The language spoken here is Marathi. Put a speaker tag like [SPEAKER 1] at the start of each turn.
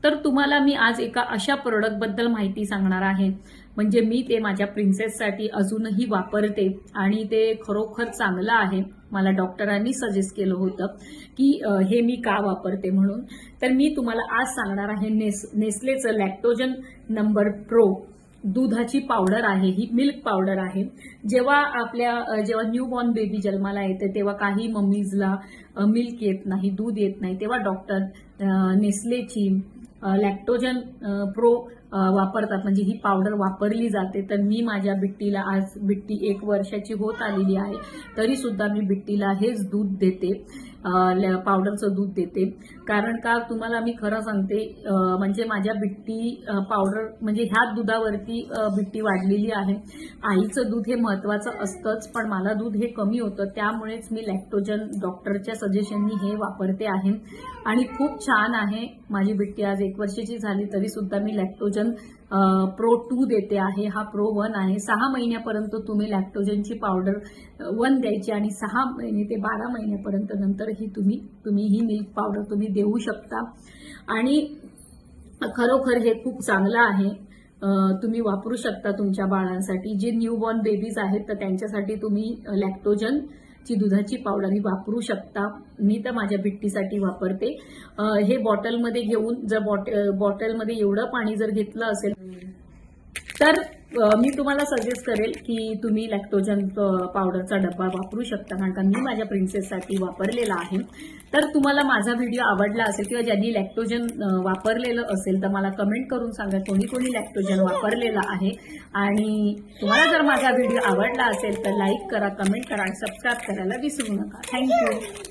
[SPEAKER 1] तर तुम्हाला मी आज एका अशा प्रोडक्टबद्दल माहिती सांगणार आहे, म्हणजे मी ते माझ्या प्रिन्सेससाठी अजूनही वापरते आणि ते खरोखर चांगलं आहे. मला डॉक्टरांनी सजेस्ट केलं होतं की हे मी का वापरते म्हणून. तर मी तुम्हाला आज सांगणार आहे नेस्लेचं लॅक्टोजन नंबर प्रो दुधाची पावडर आहे. ही मिल्क पावडर आहे. जेव्हा न्यूबॉर्न बेबी जन्माला येते तेव्हा काही मम्मीजला मिल्क येत नाही, दूध येत नाही, तेव्हा डॉक्टर नेस्लेची लॅक्टोजन प्रो वापरतात, म्हणजे ही पावडर वापरली जाते. तर मी माझ्या बिट्टीला, आज बिट्टी 1 वर्षाची होत आलेली आहे, तरी सुद्धा मी बिट्टीला हेच दूध देते, पावडरचं दूध देते. कारण का तुम्हाला मी खरं सांगते, म्हणजे माझ्या बिट्टी पावडर म्हणजे ह्या दुधावरती बिट्टी वाढलेली आहे. आईचं दूध हे महत्वाचं असतंच, पण मला दूध हे कमी होतं, त्यामुळेच मी लॅक्टोजन डॉक्टरच्या सजेशननी हे वापरते आहे आणि खूप छान आहे. माझी बिट्टी आज 1 वर्षाची झाली तरी सुद्धा मी लॅक्टोजन प्रो 2 देते आहे. हा प्रो 1 आहे. 6 महिन्यापर्यंत तुम्ही लॅक्टोजनची पावडर 1 द्यायची आणि 6 महिने ते 12 महिन्यापर्यंत नंतरही तुम्ही ही मिल्क पावडर तुम्ही देऊ शकता आणि खरोखर हे खूप चांगलं आहे. तुम्ही वापरू शकता तुमच्या बाळांसाठी. जे न्यूबॉर्न बेबीज आहेत तर त्यांच्यासाठी तुम्ही लॅक्टोजन ची दुधाची पावडर ही वापरू शकता. मी तर माझ्या बिट्टीसाठी वापरते. हे बॉटलमध्ये घेऊन, जर बॉटलमध्ये एवढं पाणी जर घेतलं असेल तर मी तुम्हाला सजेस्ट करेल की तुम्ही लॅक्टोजन पावडरचा डब्बा वापरू शकता, कारण का मी माझ्या प्रिन्सेससाठी वापरलेला आहे. तर तुम्हाला माझा व्हिडिओ आवडला असेल किंवा ज्यांनी लॅक्टोजन वापरलेलं असेल तर मला कमेंट करून सांगा कोणी कोणी लॅक्टोजन वापरलेलं आहे. आणि तुम्हाला जर माझा व्हिडिओ आवडला असेल तर लाईक करा, कमेंट करा आणि सबस्क्राईब करायला विसरू नका. थँक्यू.